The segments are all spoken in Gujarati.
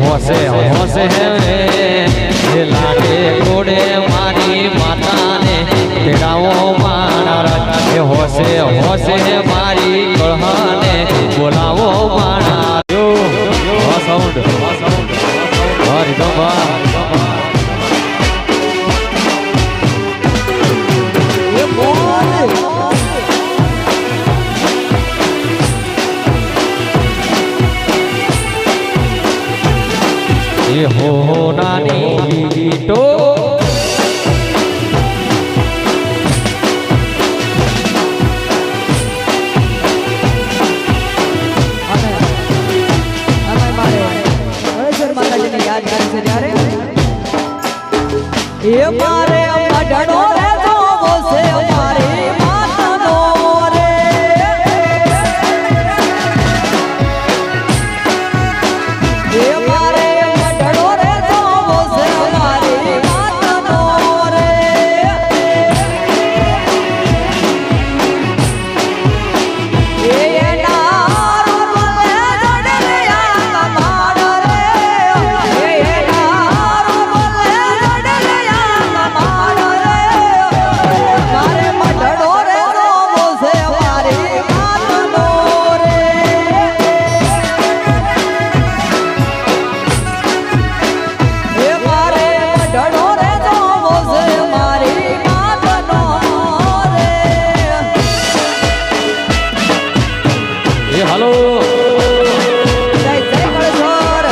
હોશે હોશે હે લાગે ઘોડે મારી માતાને તેડાવો માણા હે હોશે હોશે મારી કળહાને બોલાવો માણા જો સાઉન્ડ હરી તો ये हो नानी गीतो याद ये मारे अडड़ो रे तो वो से हमारे मातनो रे ये मारे अडड़ो रे तो वो से हमारे मातनो रे ये नारो बोले जड़े या कमाड़ रे ये नारो बोले जड़े या कमाड़ रे मारे मडड़ो रे तो वो से हमारे मातनो रे ये मारे मडड़ो रे तो वो से हमारे मातनो रे ये हेलो जय जय गणेश्वर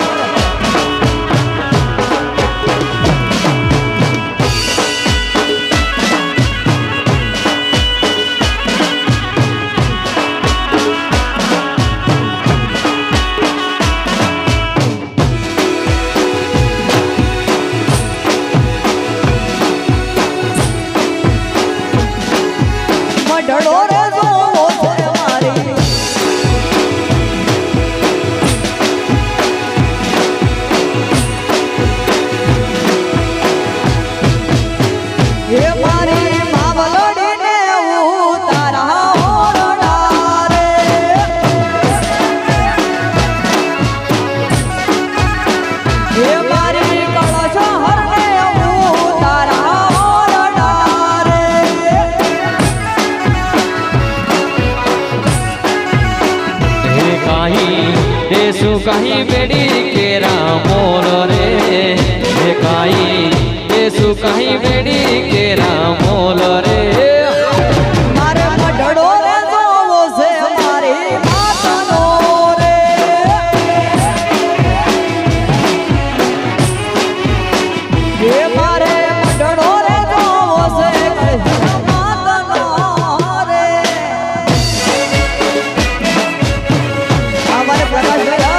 मडड़ो रे तो वो से हमारी ये मारी मावलोड़ी ने उतारा होड़ा रे ये मारी कलश हर ने उतारा होड़ा रे हे काई देसु कहीं बेड़ी केरा मोर रे हे काई देसु कहीं बेड़ी केरा मोल रे मारे मडड़ो रे तो वो से हमारे मातनो रे ये मारे मडड़ो रे तो वो से मातनो रे हमारे प्रकाश भैया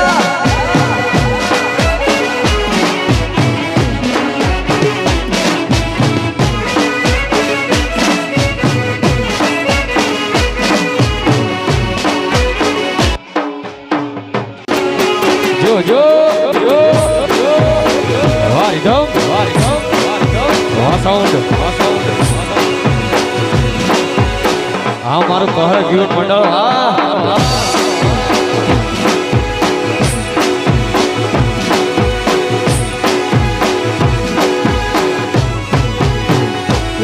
जो जो जो वारिदम साउंड आ मारो कहर जीवन मंडल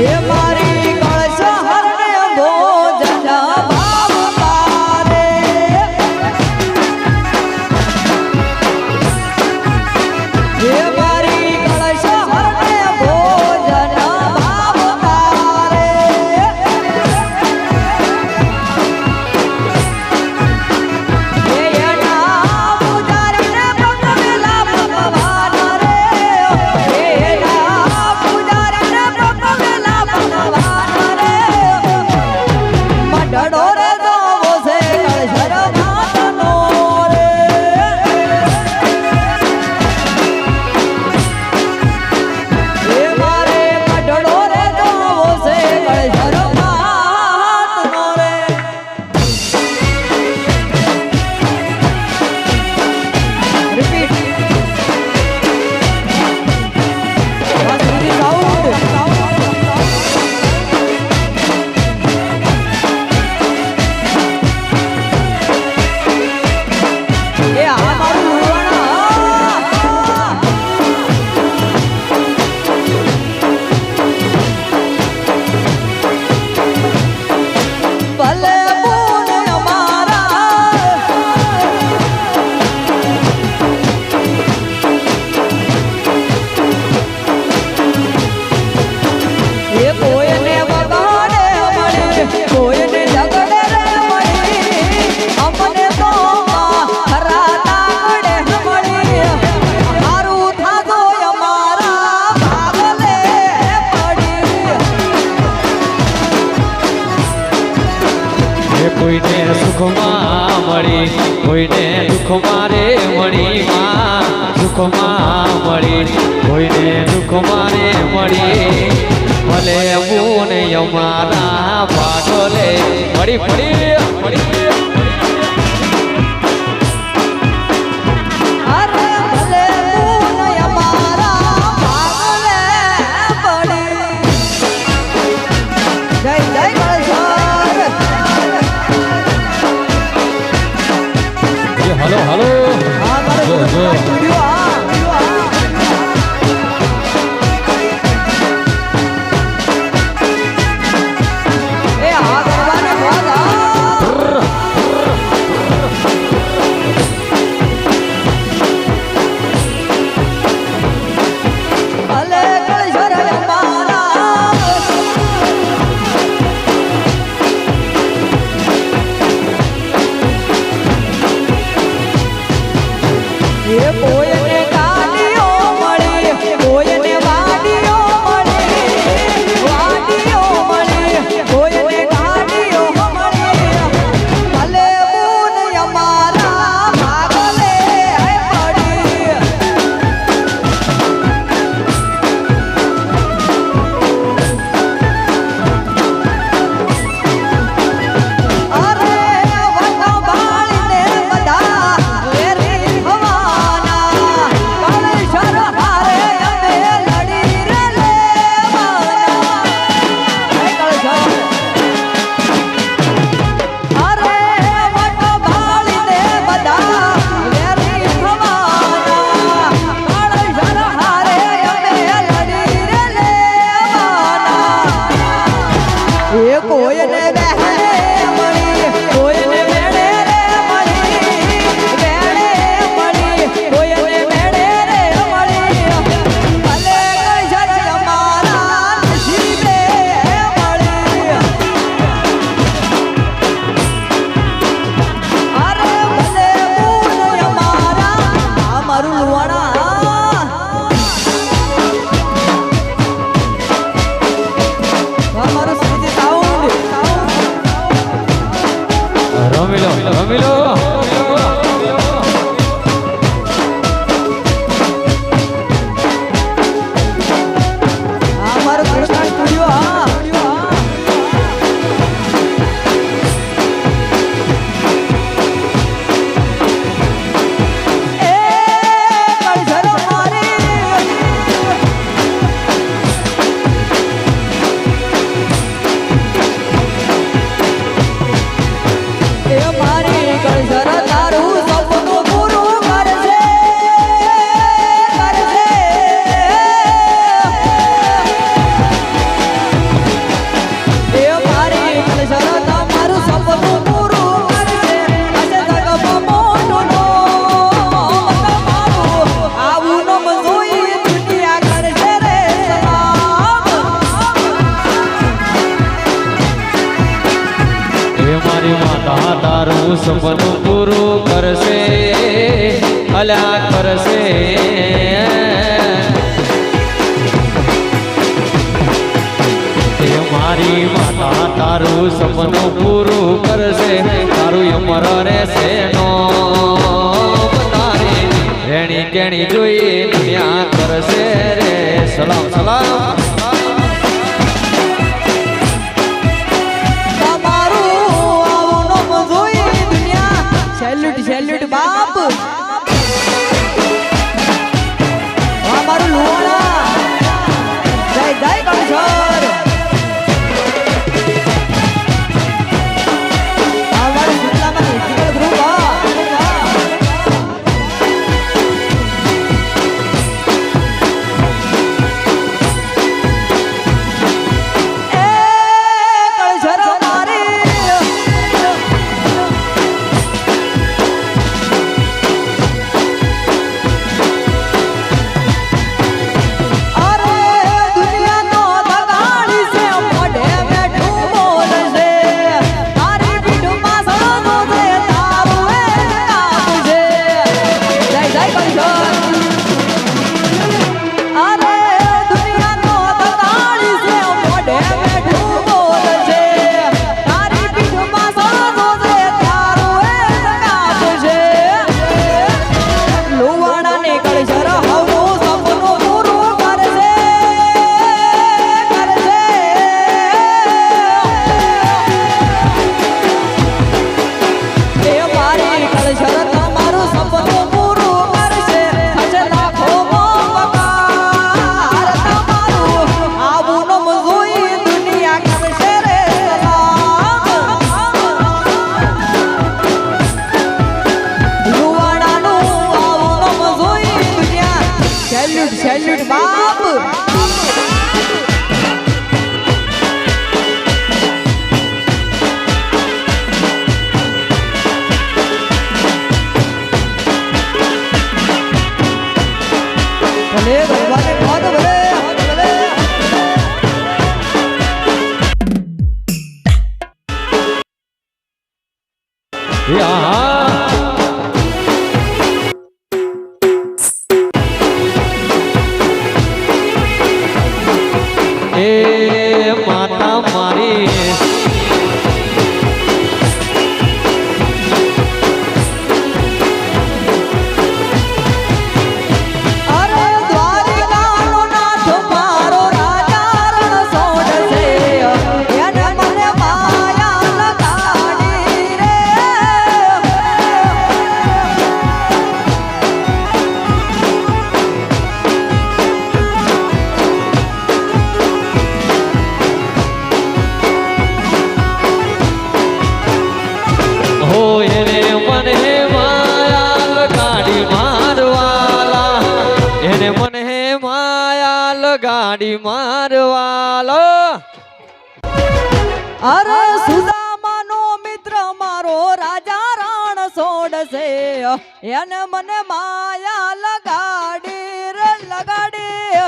ये मारी कलश हर ने भोजन भावता रे ये मारी कलश हर ने भोजन भावता रे કોઈને સુખમાં મળી કોઈને દુઃખમાં રે મળી માં સુખમાં મળી કોઈને દુઃખમાં રે મળી ભલે મુને અમારા પાગલે મળી પડી મળી અરે ભલે પૂન અમારા ભાગલે પડી. જય જય ગણેશ્વર. હાલો હાલો આ મારો જો, જો. સ્ટુડિયો એ આ ગરબાને બોલા. ભલે ગણેશ્વર અમારા એ કોઈને ગાડીઓ મળી કોઈને વાડીઓ મળી વાડીઓ મળી કોઈને ગાડીઓ મળી ભલે બૂન અમારા ભાગલે પડી. અરે વનો બાળીને બધા વેરી ભવાના ગણેશ્વર હારે અમે લડી રે લેવાના. જય ગણેશ્વર. અરે વનો બાળીને બધા વેરી ભવાના ગણેશ્વર હારે અમે લડી રે લેવાના. એ કોઈને બહેને મળી કોઈને મેળે રે મળી મેળે મળી કોઈને મેળે રે મળી ભલે ગણેશ્વર અમારા નસીબે મળી. અરે ભલે બૂન અમારા આ મારું લુવાણા મારું સીધી સાઉન્ડ રમી લો રમી લો આ મારું કૃષ્ણ સ્ટુડિયો હા એ કળશર મારી એ મારી કળશર તારું સપનું પૂરું કરશે કરશે. એ મારી કળશર તમારું સપનું પૂરું કરશે. આજે જગમાં મોટું નામ તમારું આવું નામ જોઈ દુનિયા કરશે રે સલામ. એ મારી માતા તારું સપનું પૂરું કરશે અલ્યા કરશે એ મારી માતા તારું સપનું પૂરું કરશે તારું અમર રહેશે નો તારી રેણી કેણી જોઈ દુનિયા કરશે રે સલામ સલામ તમારું આવું નામ જોઈ દુનિયા સેલ્યુટ સેલ્યુટ બાપ. આ મારું લુવાણા જય જય ગણેશ્વર. આ મારું જિલ્લામાં મ્યુઝિકલ ગ્રુપ હા સેલ્યુટ બાપ ભલે ભગવાને મોત ભલે એ માતા મારી ગાડી મારવાલો અરે સુદામાનો મિત્ર મારો રાજા રણ છોડશે એને મને માયા લગાડી રે લગાડી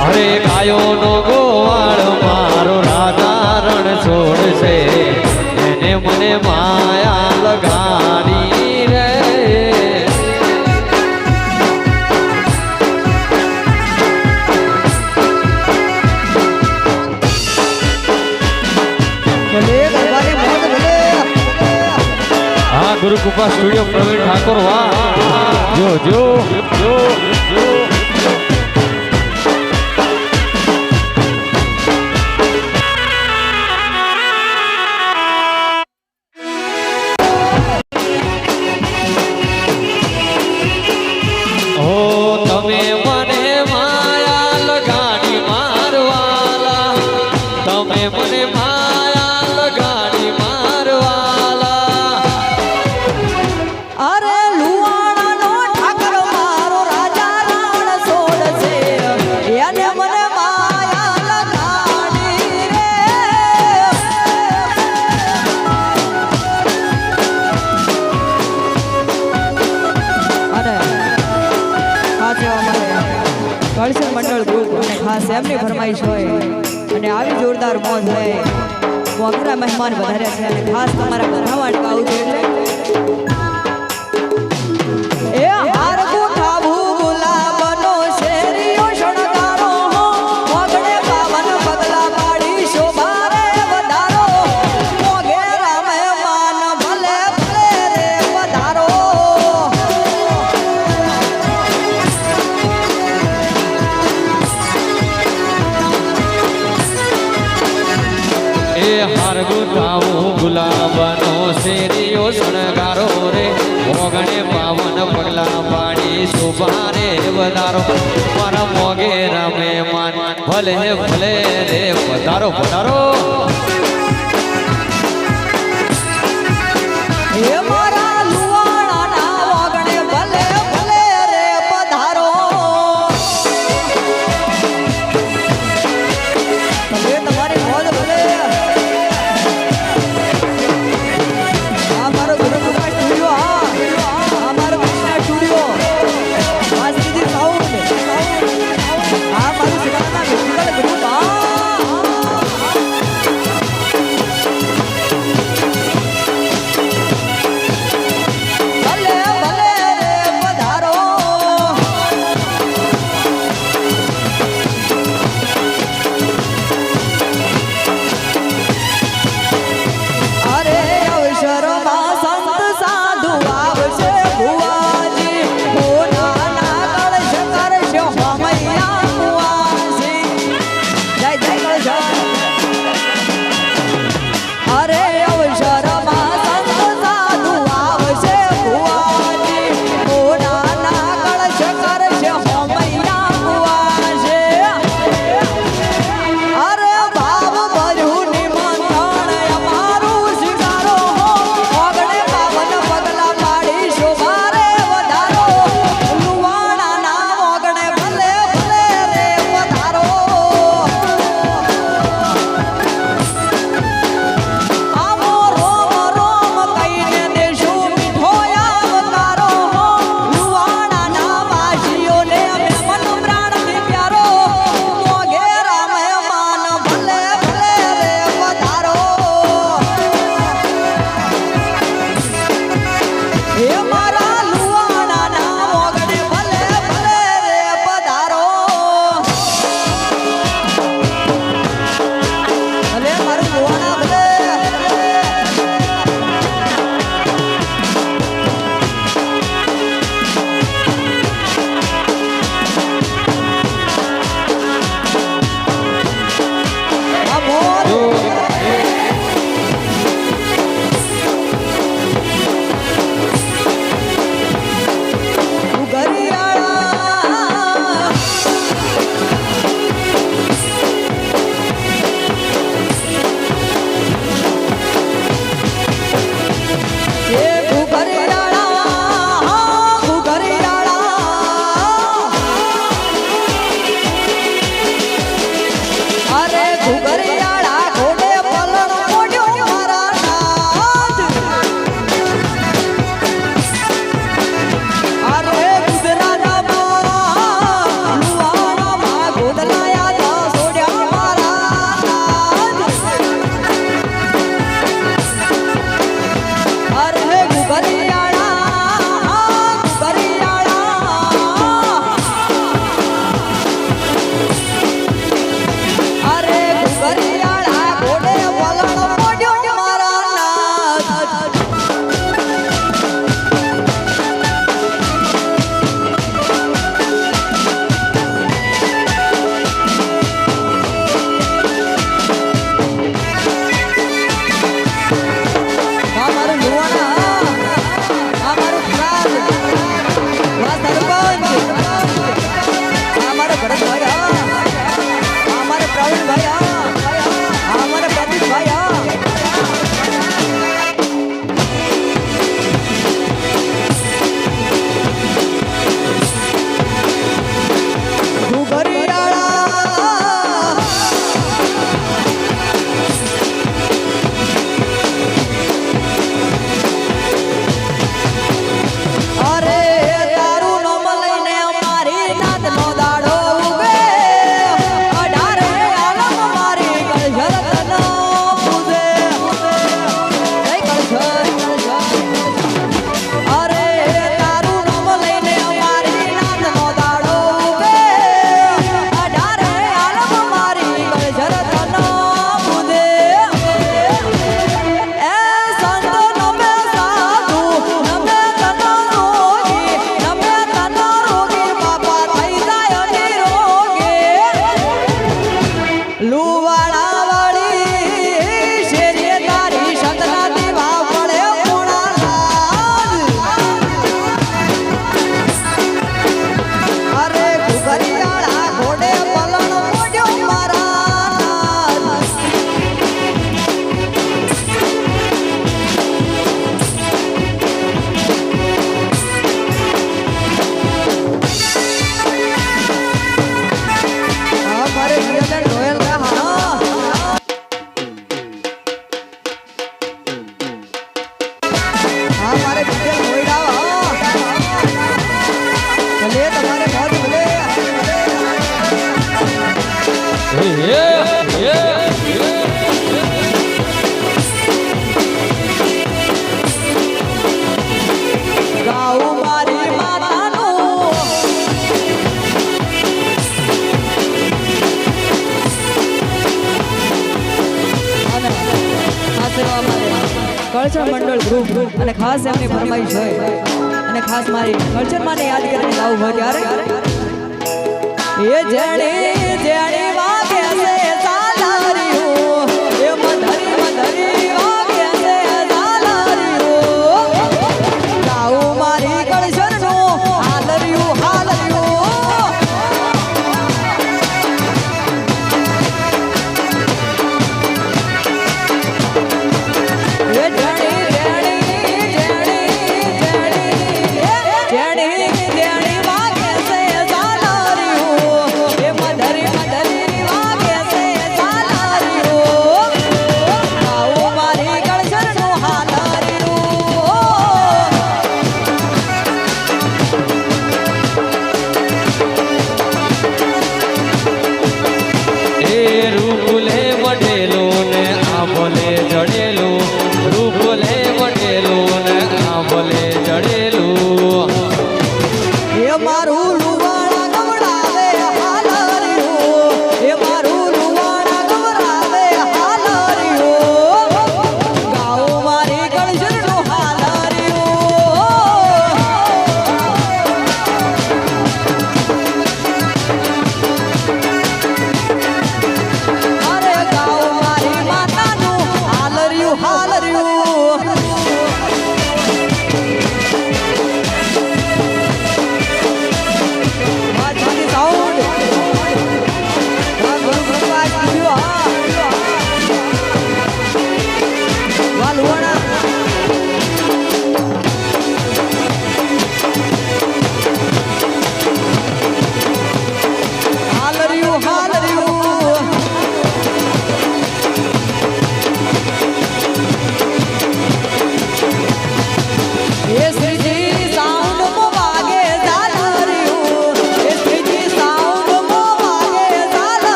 અરે ગાયો નો ગોવાળ મારો રાજા રણ છોડશે એને મને માયા લગાડી રે ગુરુ કૃપા સ્ટુડિયો પ્રવીણ ઠાકોર વાહ જો જો જો જો તમે મને માયા લગાડી મારવાલા તમે મને માયા લગાડી મારવાલા અરે લુવાણાનો ઠાકર મારો રાજા રણ છોડશે એને મને માયા લગાડી રે અને ખાસ એવા મારે કળશન મંડળ ગ્રુપ અને ખાસ એમની ફરમાઈશ હોય અને આવી જોરદાર મોજ હોય મોગરા મહેમાન વધાર્યા છે અને ખાસ તમારા બધા માટે આવું છે એટલે એ હાર ગુઠા ગુલાબનો શેરીઓ શણગારો મોગણે પાવન પગલા પાડી શોભા રે વધારો મોગેરા મહેમાન ભલે ભલે રે વધારો એ હાર ગુઠાવું ગુલાબનો શેરીઓ શણગારો રે મોગણે પાવન પગલા પાડી શોભા રે વધારો મારા મોગે રમે માન ભલે ભલે રે વધારો વધારો એ મારા લુવાણાના વાગણે ભલે ભલે રે પધારો તમે તમારી મોજ ભલે આ મારો ગુરુકૃપા સ્ટુડિયો આ મારો કૃષ્ણા સ્ટુડિયો આ સીધી સાઉન્ડ આ મારું સિનેમા મ્યુઝિકલ ગ્રુપ કલ્ચર મંડળ ગ્રુપ અને ખાસ એમની ફરમાઈશ હોય અને ખાસ મારી કલ્ચર માને યાદ કરીને ગાવું હોય ત્યારે એ જેણી જેણી વાગે છે સાલારીઓ એ મધરી વાગે છે સાલારીઓ ગાવું મારી કલ્ચર નું હાલરિયું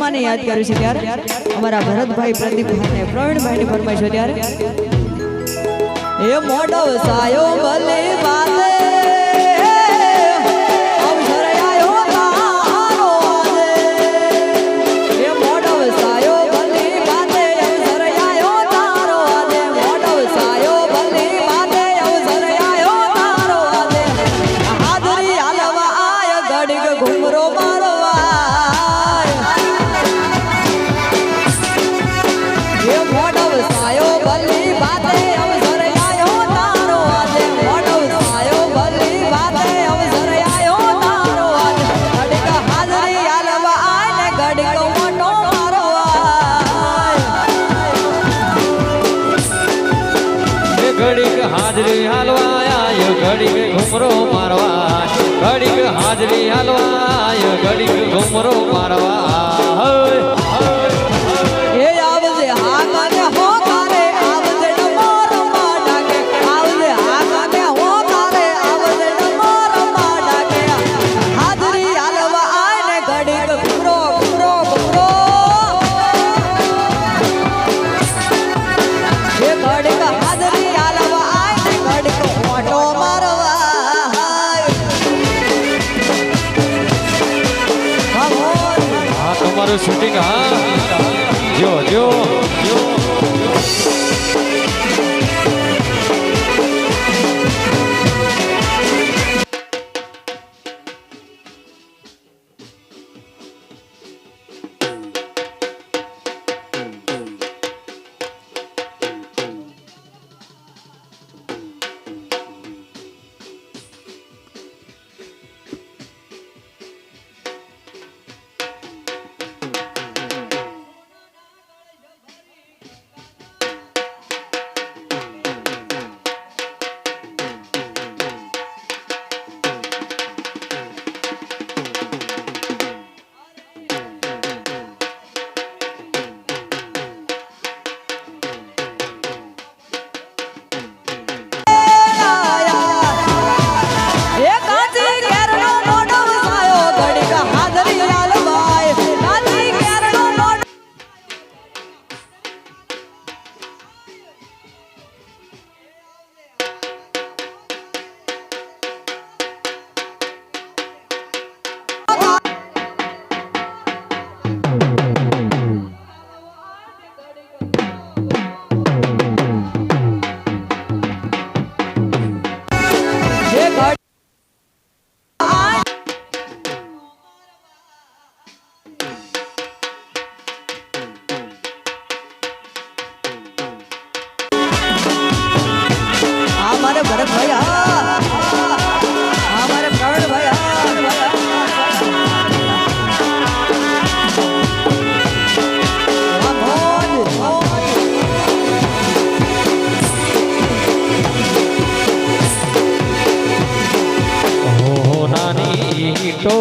માને યાદ કર્યું છે ત્યારે અમારા ભરતભાઈ પ્રદીપભાઈ પ્રવીણભાઈ ની ફરમાઈશ છે ત્યારે એ મોટો સાયો ભલે વાતે હાજરી હાલવાય ઘડીક ઘુમરો મારવા ઘડીક હાજરી હાલવાય ઘડીક ઘુમરો મારવા એ આવજે હા કાને હો કારે આવજે ડમોર માડાકે આવજે હા કાને હો કારે આવજે ડમોર માડાકે હાજરી હાલવા આય ને ઘડીક ઘુમરો ઘુમરો ઘુમરો એ ઘડીક હાજરી હાલવા તમારું શૂટિંગ હા જો જો ભરતભાઈ મારે પ્રવીણભાઈ તો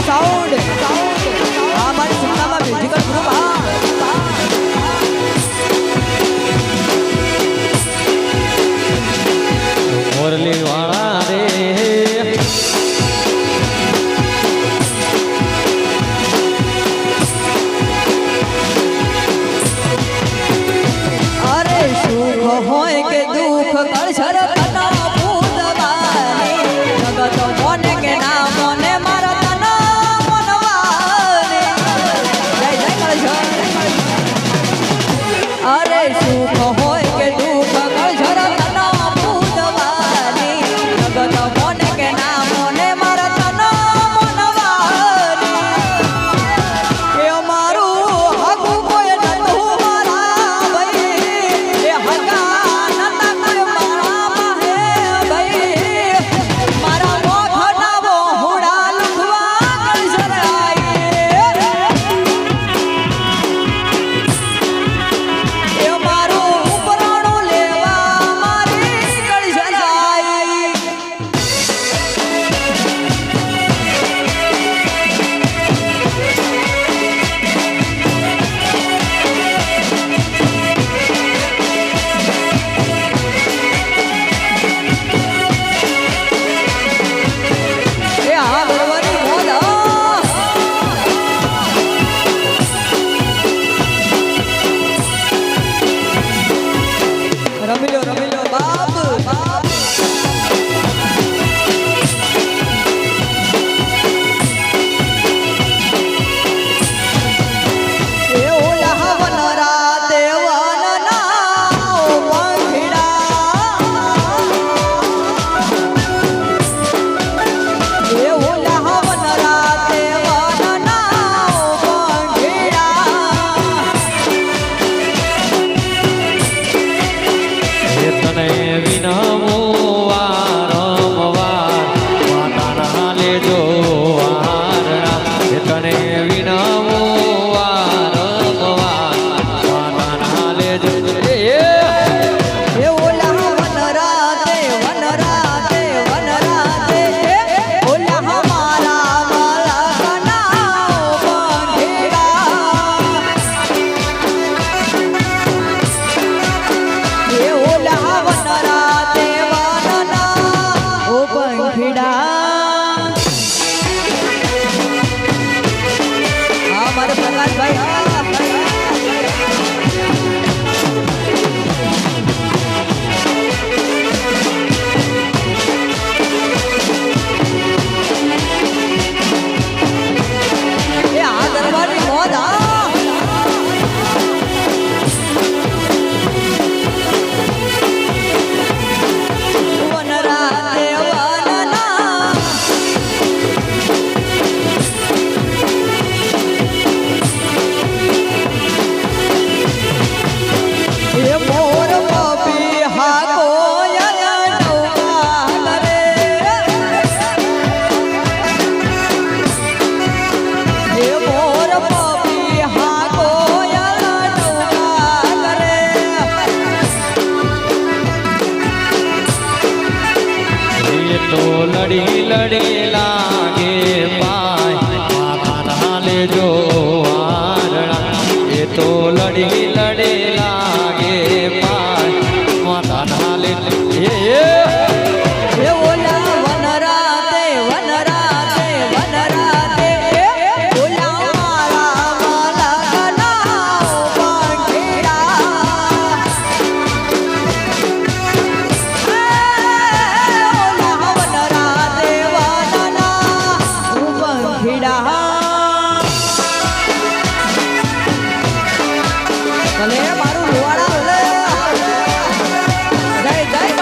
સાઉન્ડ મારી સંસ્થામાં મ્યુઝિકલ ગ્રુપ મોરલી વાળા રે અરે સુખ હોય કે દુઃખ કળછર કના પૂજવાની જગત મોને કે ના મોને મારા અરે સુખ હોય કે દુઃખ કળઝર તના પૂજવાની જગત મોને કે ના મોને મારા તના મોનવાની એ અમારું હકુ કોઈ નતું મારા ભાઈ એ હકા નતા કોઈ મારા માહે ભાઈ મારા મોખ નાવો હુડા લખવા કળઝર રમી લો બાપ તો લડી લડી લાગે પાય માથાના લેજો વારણા એ તો લડી લડી લાગે પાય માથાના લેજો એ ઓલા વનરાતે વનરાતે વનરાતે ઓલા મારા માલકના પંખીડા ઓલા વનરાતે વનના પંખીડા ભલે મારું લુવાડા ભલે જય જય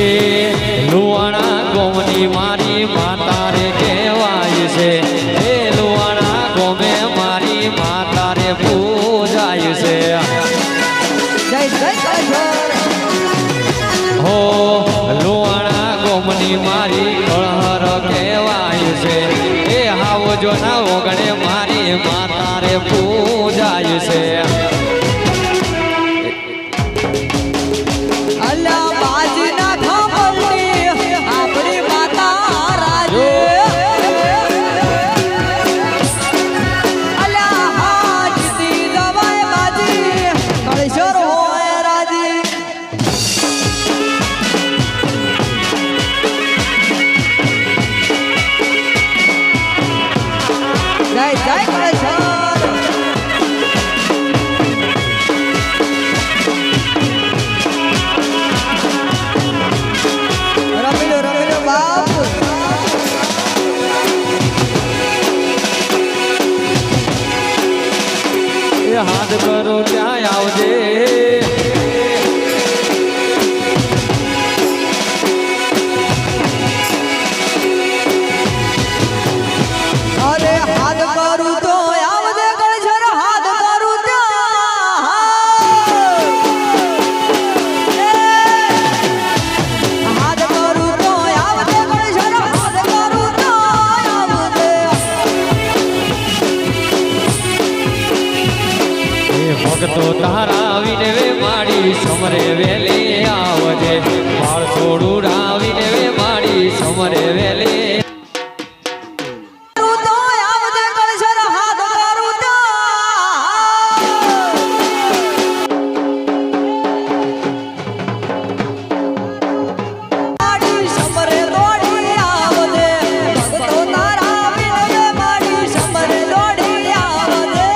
એ લુવાણા ગોમની મારી માતા રે કહેવાય છે એ લુવાણા ગોમે મારી માતા રે પૂજાય છે જય જય કાળેશ્વર. હો લુવાણા ગોમની મારી કળહર કહેવાય છે એ હાવજો ના ઓગણે મારી માતા રે પૂજાય છે અલ્યા બાજીના ખંભળની આપણી માતા રાજે. અલ્યા હાજતી જવાય બાજી કાળેશ્વર હોય રાજી. જય જય કાળેશ્વર. રમેલો બાપ. એ હાથ કરો ત્યાં આવજે અરે હાથ કરું તો આવજે કાળેશ્વર હાથ કરું ત્યાં. હાથ કરું તો આવજે કાળેશ્વર હાથ કરું તો આવજે. એ ભક્તો તારા આવીને વે માડી સમરે વેલી આવજે વાળ છોડું આવીને વે માડી સમરે વેલી કરું તો આવજે કાળેશ્વર હાથ કરું તો. માડી સમરે દોડી આવજે ભક્તો તારા વિનવે માડી સમરે દોડી આવજે.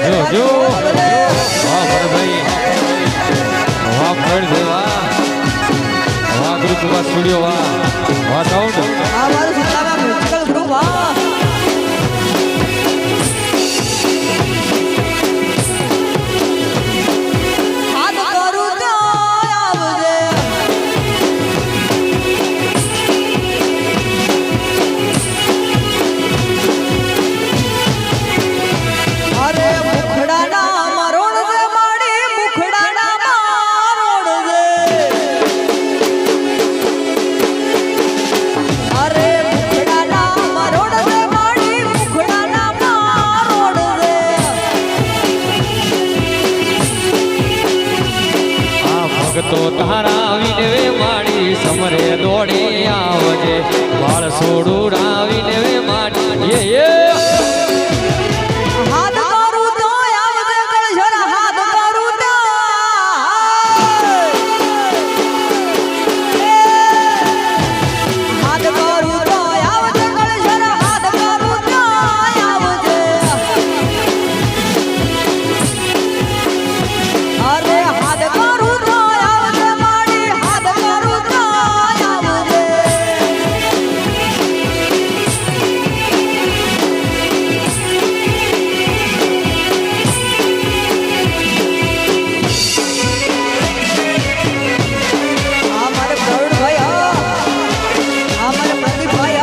જો જો વાહ ભરભાઈ વાહ ભર દે વાહ વાહ ગુરુ કુમાર સ્ટુડિયો વાહ સાઉન્ડ અરે મુખડાના મરોડ દે માડી મુખડાના મરોડ દે. અરે મુખડાના મરોડ દે માડી મુખડાના મરોડ દે. આ ભક્તો તારા આવીને વે માડી સમરે દોડી આવજે વાળ છોડું આવીને વે માડી એ હાથ કરું તો આવજે કાળેશ્વર હાથ કરું તો. હાથ કરું તો આવજે કાળેશ્વર હાથ કરું તો આવજે. અરે હાથ કરું તો આવજે માડી હાથ કરું તો આવજે. આ મારે પ્રવીણભાઈ આ મારે પ્રદીપભાઈ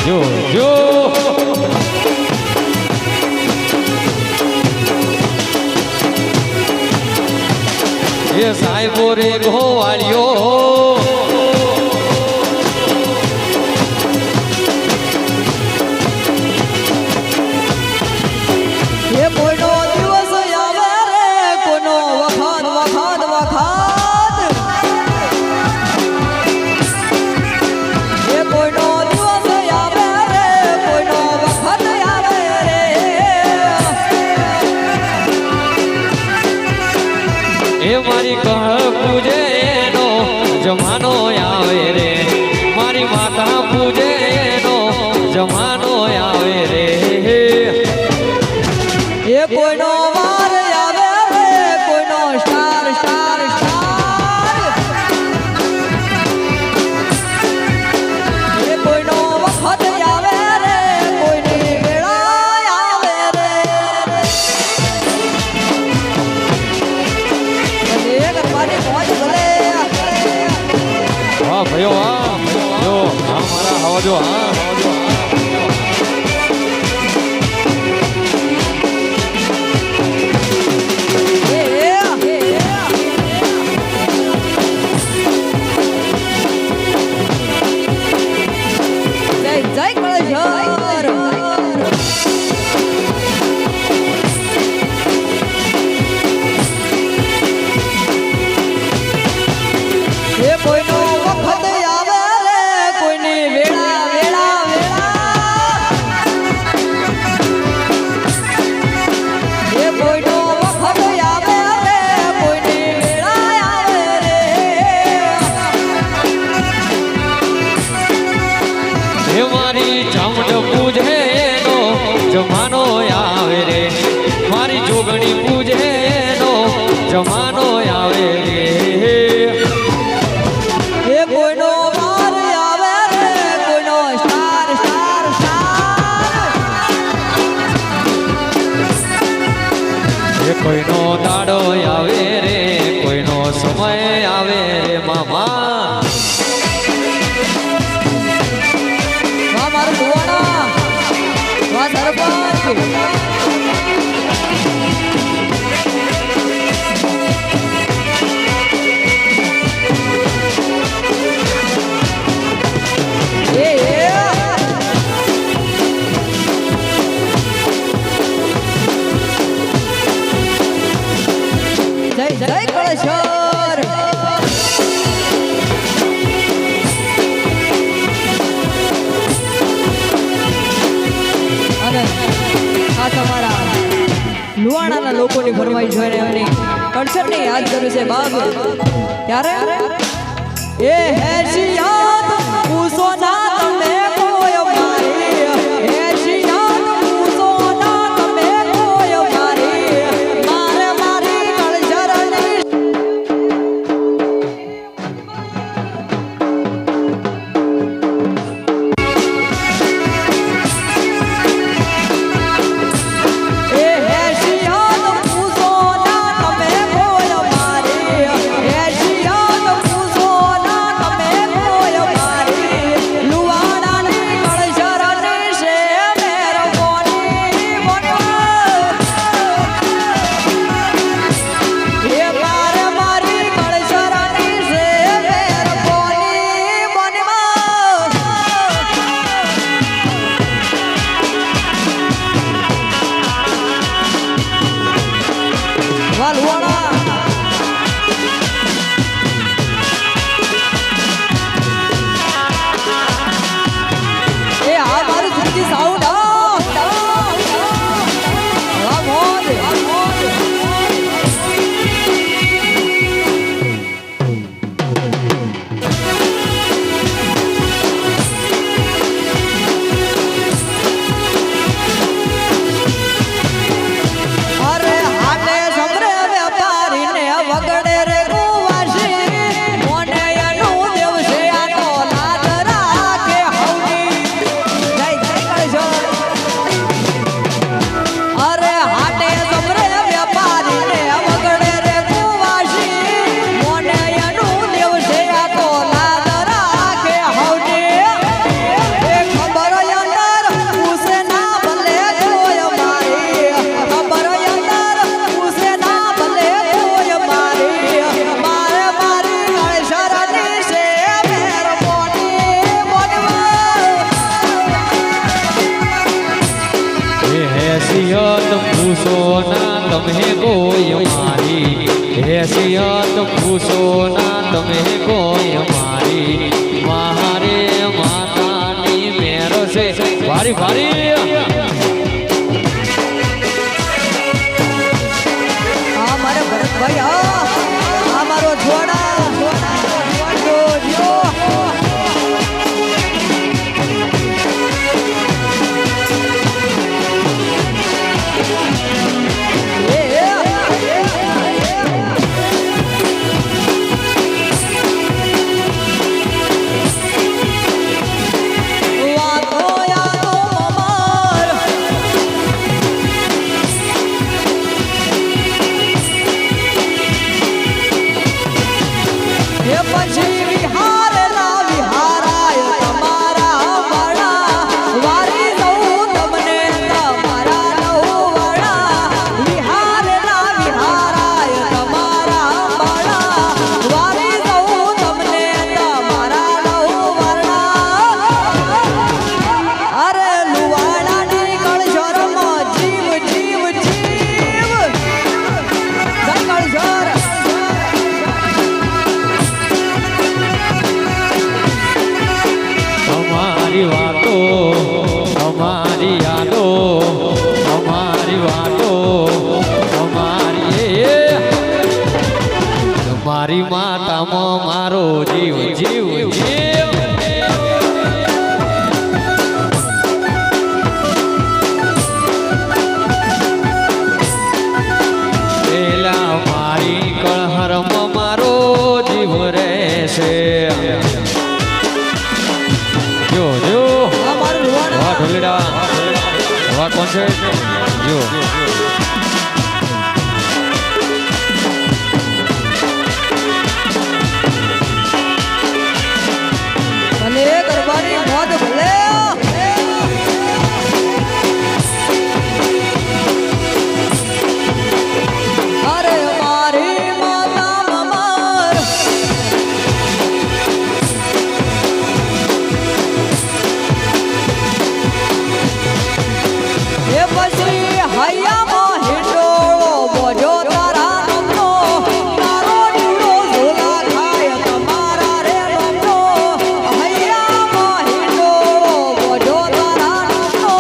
જો જો એ સાહેબો રે ગોવાળિયો એ કોઈનો દિવસ આવે રે કોઈનો વખત વખત વખત. એ કોઈનો દિવસ આવે રે કોઈનો વખત આવે રે. એ મારી કળ પૂજે એનો જમાનો આવે રે મારી માતા પૂજે એનો જમાનો જમાનો આવે રે એ કોઈનો વાર આવે રે કોઈનો સ્ટાર સ્ટાર સ્ટાર એ કોઈનો વખત આવે રે કોઈની વેળા આવે રે એ ગરબાની મોજ ભલે હા ભાઈઓ હા જો હા મારા હવાજો હા હવાજો જય કળશર એ કોઈનો વખત આવે રે કોઈની વેળા વેળા વેળા એ કોઈનો વખત આવે રે કોઈની વેળા આવે રે હે મારી ચામડ પૂજે એનો જમાનો આવે રે મારી જોગણી પૂજે એનો જમાનો આવે રે એ કોઈનો વાર આવે રે કોઈનો સ્ટાર સ્ટાર સ્ટાર એ કોઈનો દાડો આવે રે કોઈનો સમય આવે રે મામા વાહ મારું ભુવાના વાહ સરપંચ જય જય કળશર અને આ તમારા લુવાણાના લોકોની ફરમાઈશ જોઈને એમની કળશરને યાદ કર્યું છે બાબ ત્યારે એ હેશિયાત પૂછો ના તમે કોઈ મારી હેશિયાત પૂછો ના તમે કોઈ મારી મારે મારી કળશરની એ હેશિયાત પૂછો ના તમે કોઈ મારી હેશિયાત પૂછો ના તમે કોઈ મારી લુવાણાની કળશરની છે મેરકોની બનવા એ મારે મારી કળશરની છે મેરકોની બનવા વાલવાણા એ આ મારું જુદી સાઉન્ડ હા મોજ અરે હાટે સમરે વેપારીને વગડે રે કુવાસી મોને એનું દેવ છે આ તો લાજ રાખે હવની જય જય કળશર અરે હાટે સમરે વેપારીને વગડે રે કુવાસી મોને એનું દેવ છે આ તો લાજ રાખે હવની એ ખબર અંદર પૂછે ના ભલે કોઈ મારી ખબર અંદર પૂછે ના ભલે કોઈ મારી મારે મારી કળશરની છે મેરકોની બનવા હે હેસિયત પૂછો ના તમે કોઈ મારી હેસિયત પૂછો ના તમે કોઈ મારી મારે માતાની મેર છે ભારી ભારી આ મારે ભરતભાઈ આ મારો જોડા જો જો માતામાં મારો જીવ જીવ જીવ પેલા મારી કળહરમાં મારો જીવ રહેશે જો જો આ મારું રૂવાણા. વાહ ઢોલીડા વાહ કોણ છે જો ભલે ગરબાની મોજ ભલે. અરે મારી માતા મમર એ પછી હૈયામાં હિંડોળો બોજો તારા નમનો તારો જીવડો ઝોલા ખાય તમારા રે નમનો હૈયામાં હિંડોળો બોજો તારા નમનો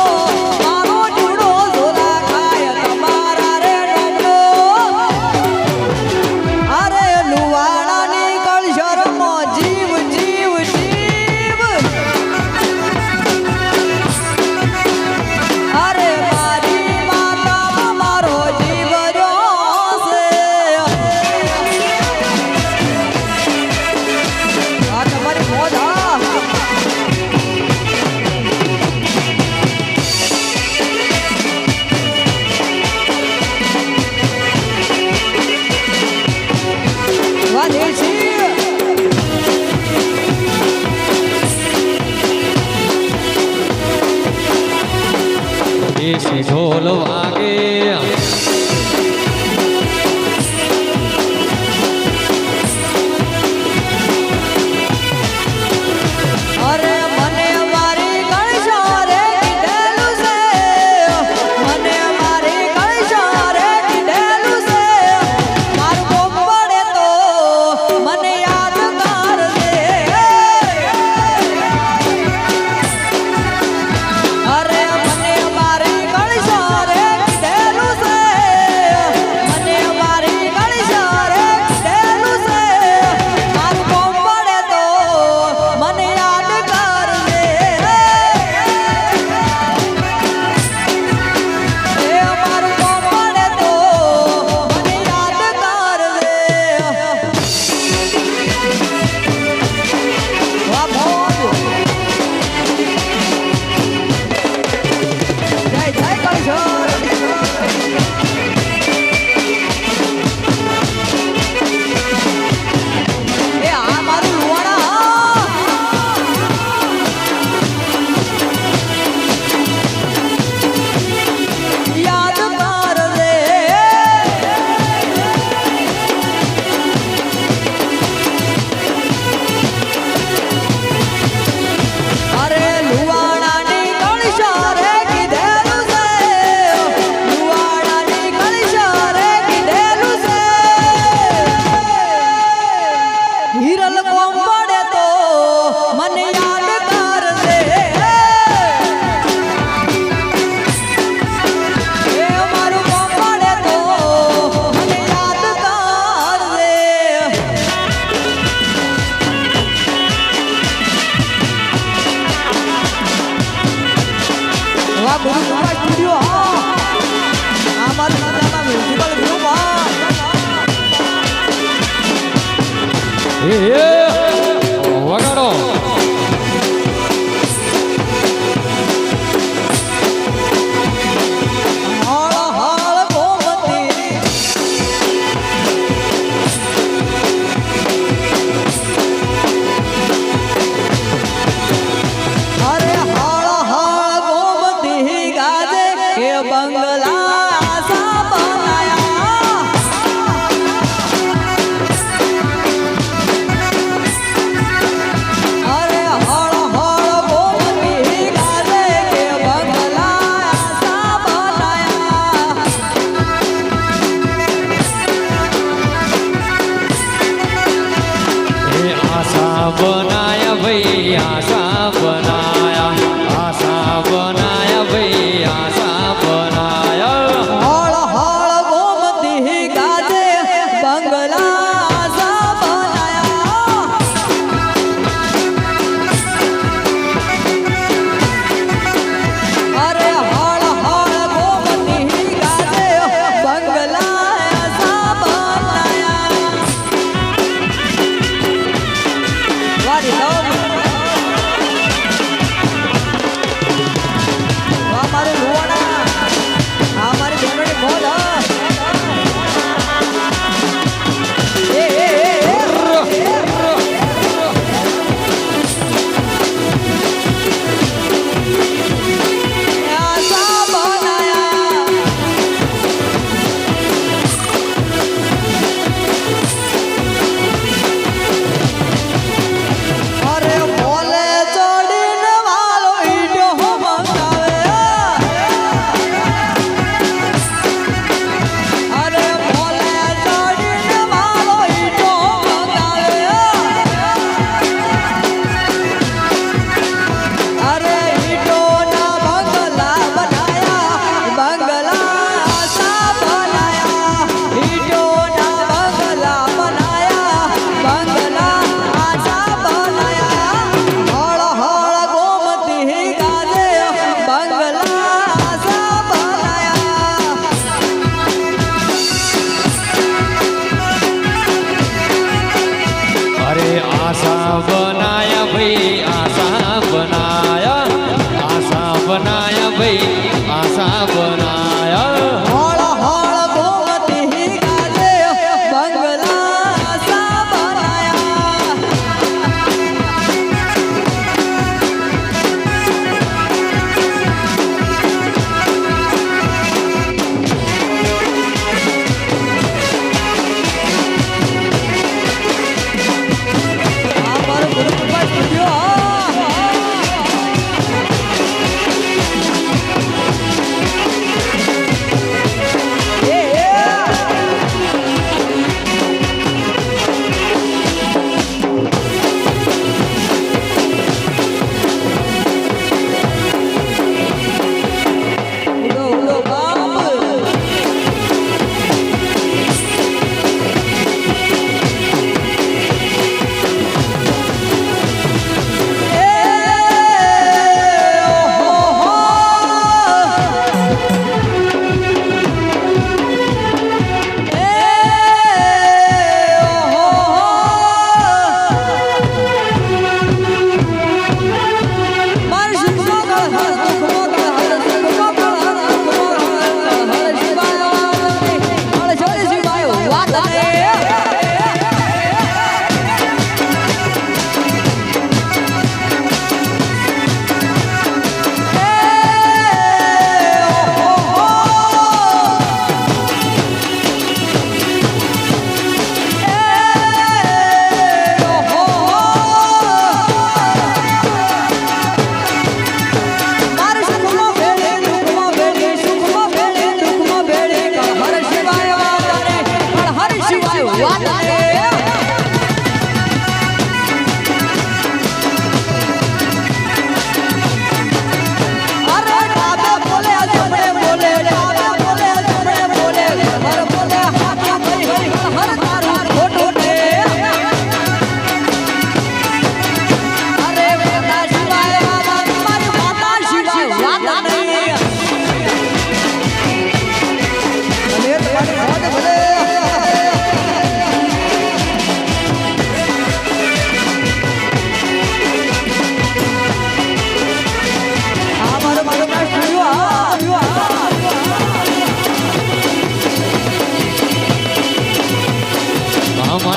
તારો જીવડો ઝોલા ખાય તમારા રે નમનો અરે લુવાણાની કળશરમાં જીવ જીવ જીવ અરે મારી માતા મારો જીવ જોશે. આ તમારી મોજ હા. વાહ દેશી. દેશી ઢોલ વાગે અરે મને મારી કળશારે કીધેલું છે મને મારી કળશારે કીધેલું છે મારું કોપ પડે તો મને યાદ કરજે. અરે મને મારી કળશારે કીધેલું છે મને મારી કળશારે કીધેલું છે મારું કોપ પડે તો મને યાદ કરજે. એ મારું કોપ પડે તો મને યાદ કરજે. વાહ મોજ. જય જય કળશર. એ આ મારું લુવાણા યાદ કરજે. અરે લુવાણાની કળશારે કીધેલું છે લુવાણાની કળશારે કીધેલું છે હિરલ કોમ પડે તો મને યાદ કરજે. એ મારું કોમ પડે તો મને યાદ કરજે. વાહ ગુરુ કૃપા સ્ટુડિયો હા. આ મારું દાદાના મ્યુઝિકલ ગ્રુપ હા. એ વગાડો હાળ હાળ ગોમતી અરે હાળ હાળ ગોમતી ગાજે કે બંગલા સા બનાયા. અરે હાળ હાળ ગોમતી ગાજે કે બંગલા સા બનાયા. એ આશા બનાયા ભાઈ આશા બનાયા ભાઈ આશા બનાયા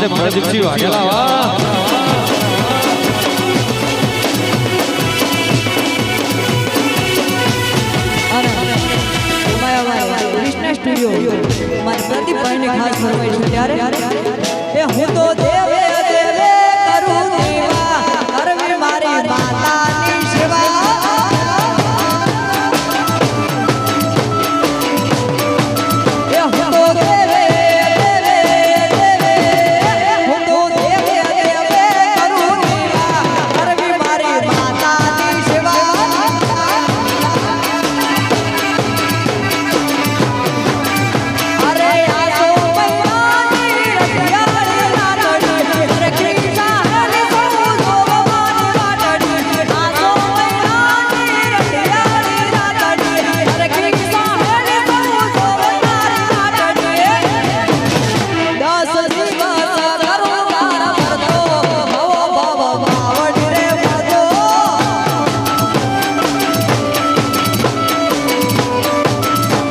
માટે પ્રદીપસિંહ વાઘેલા વાહ અને અમારા કૃષ્ણા સ્ટુડિયો મારા પ્રદીપભાઈને ખાસ ફરમાઈ છે ત્યારે એ હું તો દેવે દેવે કરું દેવા કરવી મારી માતાની સેવા એ હું તો દેવે દેવે દેવે હું તો દેવે દેવે કરું દેવા કરવી મારી માતાની સેવા અરે આસો મૈયાની રતિયાળી લાડડી અરે કૃષ્ણા હરે સૌ જોવાની વાટડી આસો મૈયાની રતિયાળી લાડડી અરે કૃષ્ણા હરે સૌ જોવાની વાટડી 10 દિવસ કરું તારા ભરતો ભવ ભવ ભાવડી રે ભરતો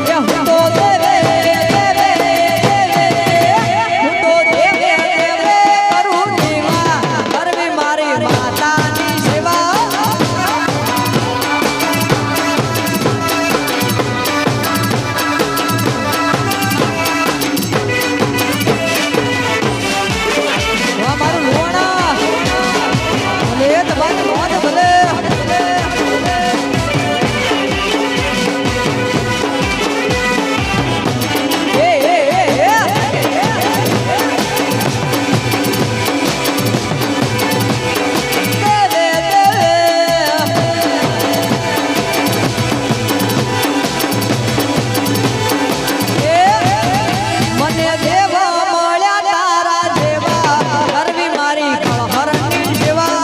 એ હું તો દેવે દેવે હું તો દેવે દેવે કરું દેવા કરવી મારી માતાની સેવા વાહ મારું લોણા ભલે તમારી મોજ ભલે મને દેવા મળ્યા તારા જેવા કરવી મારી કળહરની સેવા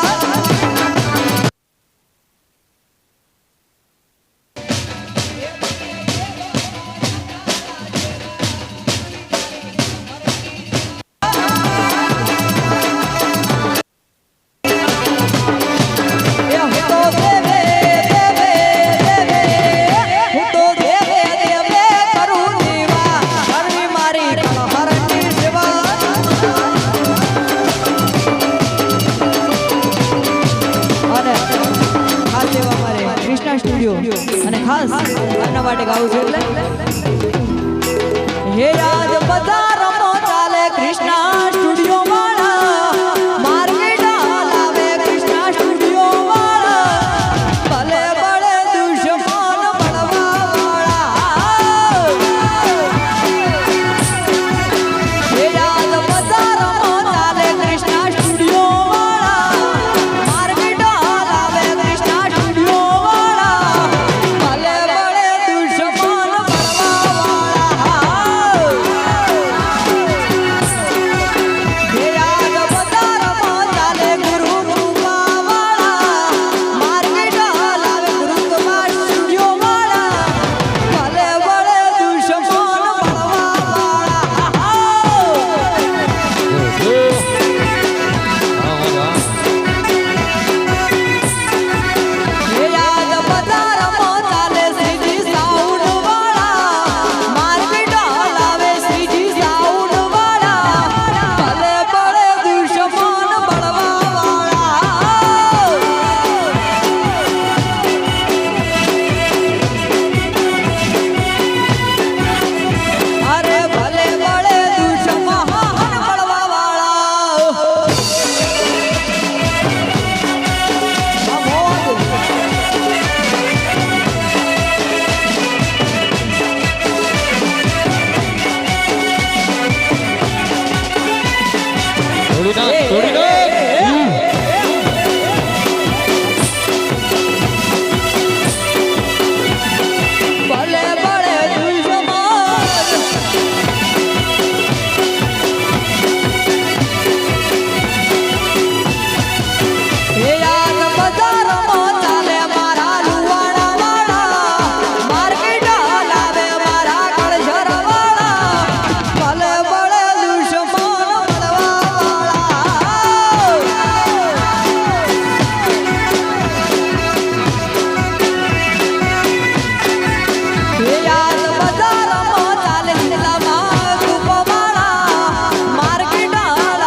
એ હું તો દેવે દેવે દેવે હું તો દેવે દેવે કરું દેવા કરવી મારી કળહરની સેવા અને ખાસ એવા મારે કૃષ્ણા સ્ટુડિયો અને ખાસ આના માટે ગાવું છે એટલે હે રાજ બધા રમો ચાલે કૃષ્ણા સ્ટુડિયો વાળા માર્કેટ લાવે કૃષ્ણા સ્ટુડિયો વાળા ભલે બળે દુશ્મન બળવા વાળા હે રાજ બધા રમો ચાલે કૃષ્ણા સ્ટુડિયો વાળા માર્કેટ લાવે કૃષ્ણા સ્ટુડિયો વાળા ભલે બળે દુશ્મન બળવા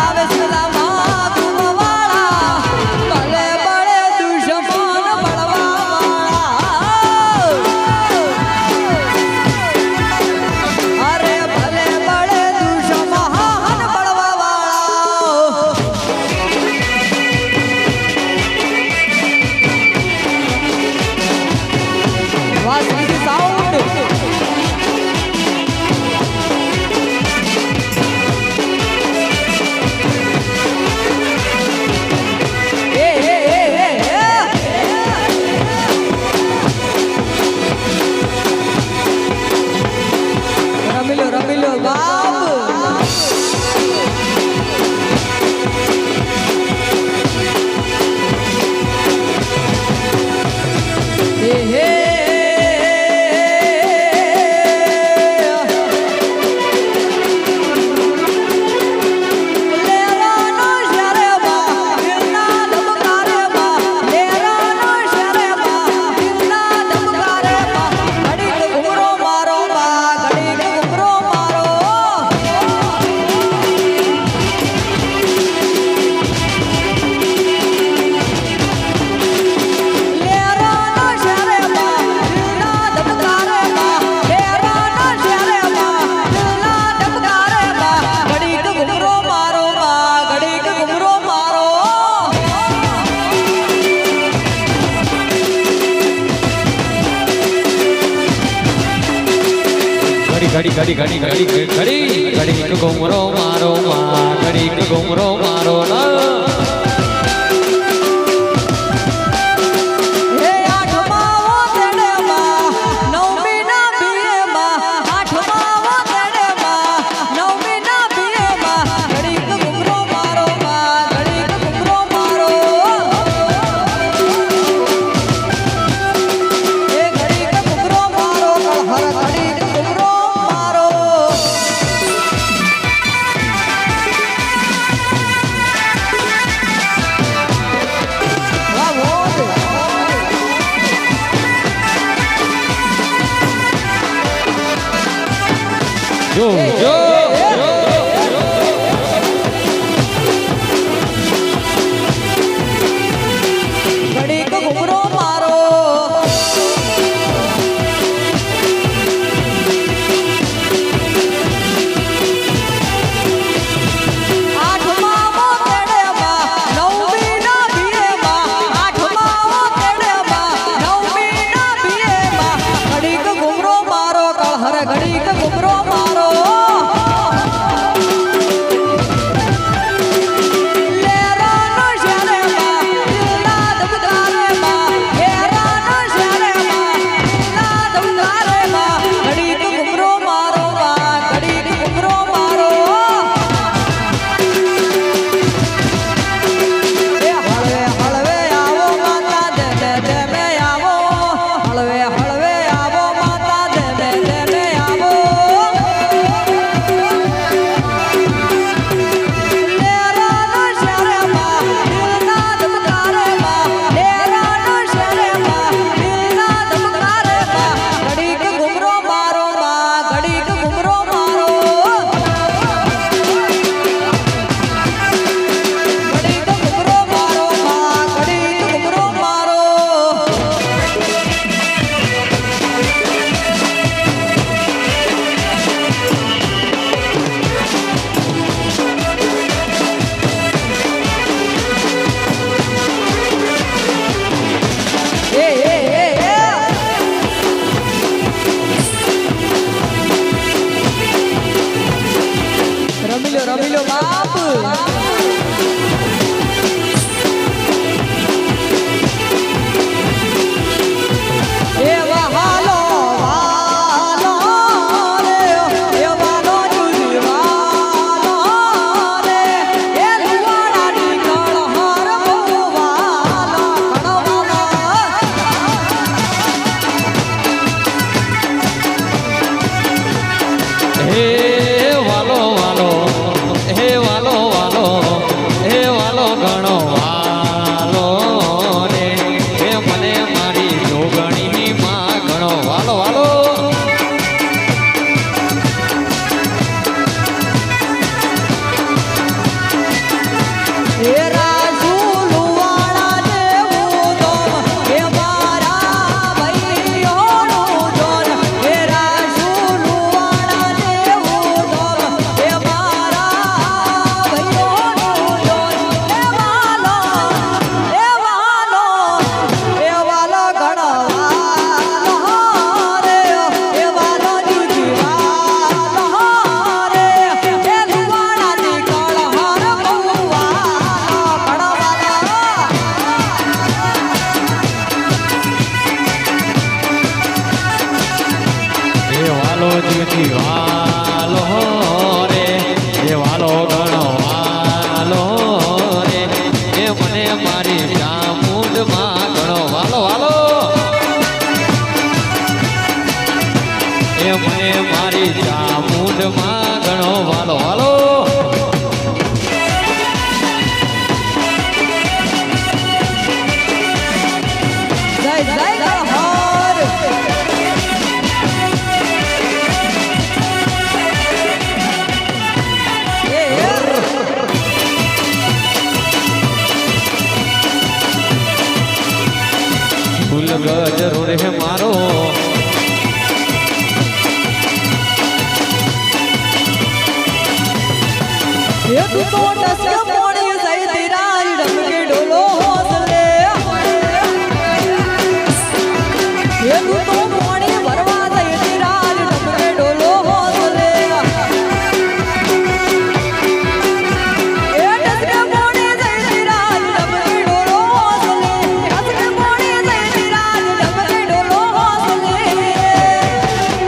આવે ઘડી ઘડી ઘુમરો મારો માં ઘડી ઘુમરો મારો ના જો ઘડીક ઘુમરો મારો ઘડીક ઘુમરો મારો રમી લો બાપ મારી ચામુંડમાં ઘણો વાલો વાલો જય જય હર ફૂલ જરૂર હે મારો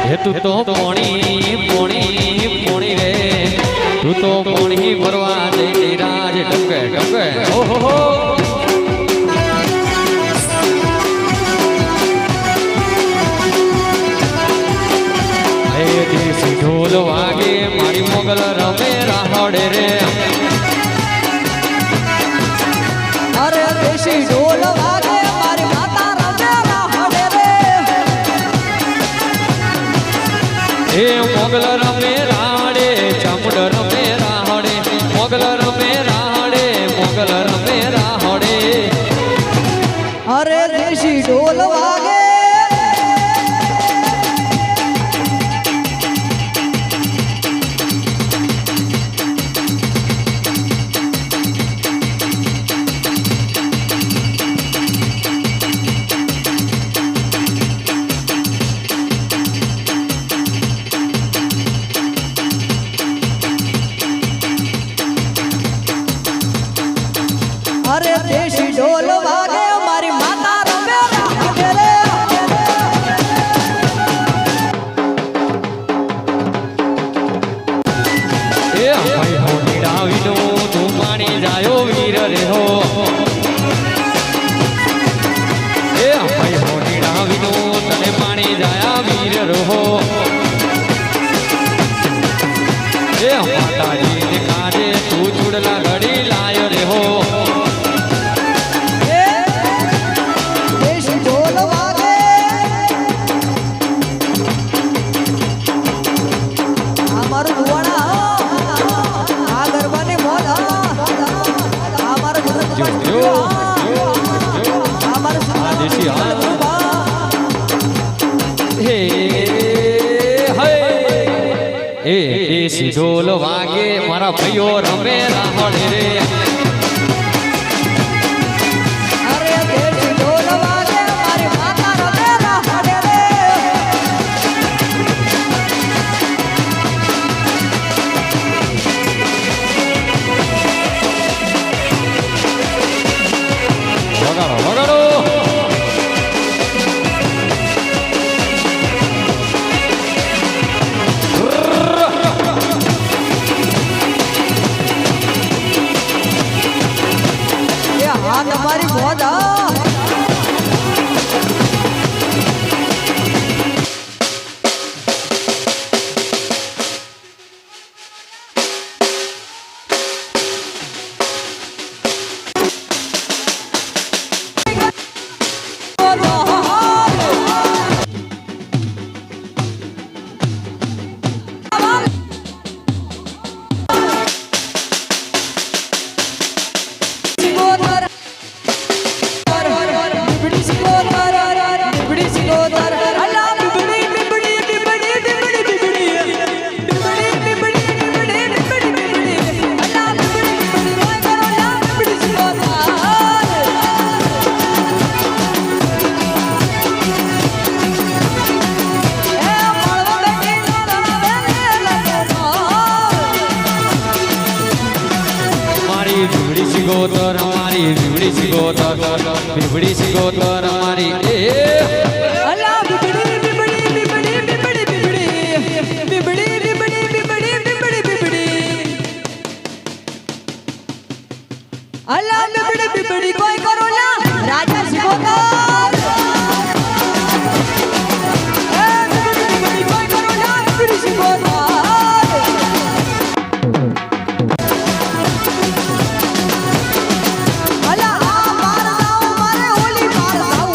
હે તું તો પોણી રે તું તો પોણી ભરવા જઈ રાજ ટકે ટકે ઓહો હો હે દેશી ઢોલ વાગે મારી મોગલ રમે રાહડે રે અરે દેશી ઢોલ વાગે મારી માતા રમે રાહડે રે હે મોગલ રમે રાહડે ચામુંડ રમે રાહડે મોગલ રમે રાહડે મોગલ રમે રાહડે અરે દેશી ઢોલ વાગે અરે દેશી ઢોલ વાગે મારી માતા રમે રાહડે રે એ ભાઈ હો નીડાવીનો તું માણી જાયો વીર રે હો એ ભાઈ હો નીડાવીનો તને માણી જાયા વીર રે હો એ માતાજી ને કાજે તું ચૂડલા ઘડી લાયો રે હો દેશી ઢોલ વાગે આ મારું ભુવાણા આ ગરબાની મોજ આ મારું જો આ મારું આ દેશી હાલ હે હે એ દેશી ઢોલ વાગે મારા ભાઈઓ રમે રાહડે રે અરે દેશી ઢોલ વાગે મારી માતા રમે રાહડે રે વગાડો વગાડો એ હા તમારી મોજ બીબડી સિગોતર મારી બીબડી સિગોતર બીબડી સિગોતર મારી અલા બીબડી બીબડી બીબડી બીબડી બીબડી બીબડી બીબડી બીબડી બીબડી અલા બીબડી બીબડી કોઈ કરો ના રાજા સિગોતર બીબડી બીબડી કોઈ કરો ના બીબડી સિગોતર અલા આ માર જાઓ મારે હોલી માર જાઓ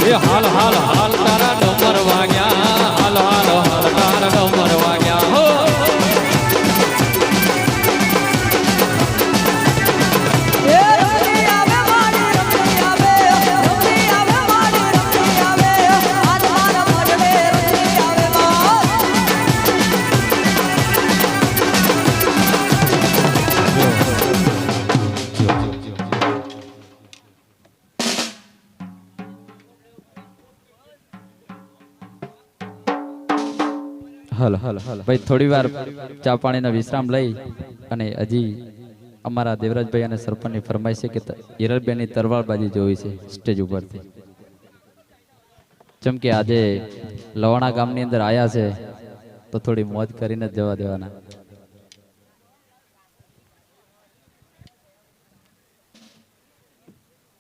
એ હાલ હાલ હાલ તારા ડમર વાગ્યા હાલ હાલ હાલ તારા ડમર વાગ્યા હો એ રમણી આવે મારી રમણી આવે રમણી આવે મારી રમણી આવે આજ મારા મોઢે રમણી આવે માં હલો ભાઈ થોડી વાર ચા પાણીનો વિશ્રામ લઈ અને હજી અમારા દેવરાજભાઈ અને સરપંચની ફરમાઈશ છે કે હિરલબેનની તરવારબાજી જોઈ છે સ્ટેજ ઉપરથી જેમ કે આજે લવાણા ગામની અંદર આયા છે તો થોડી મોજ કરીને જ જવા દેવાના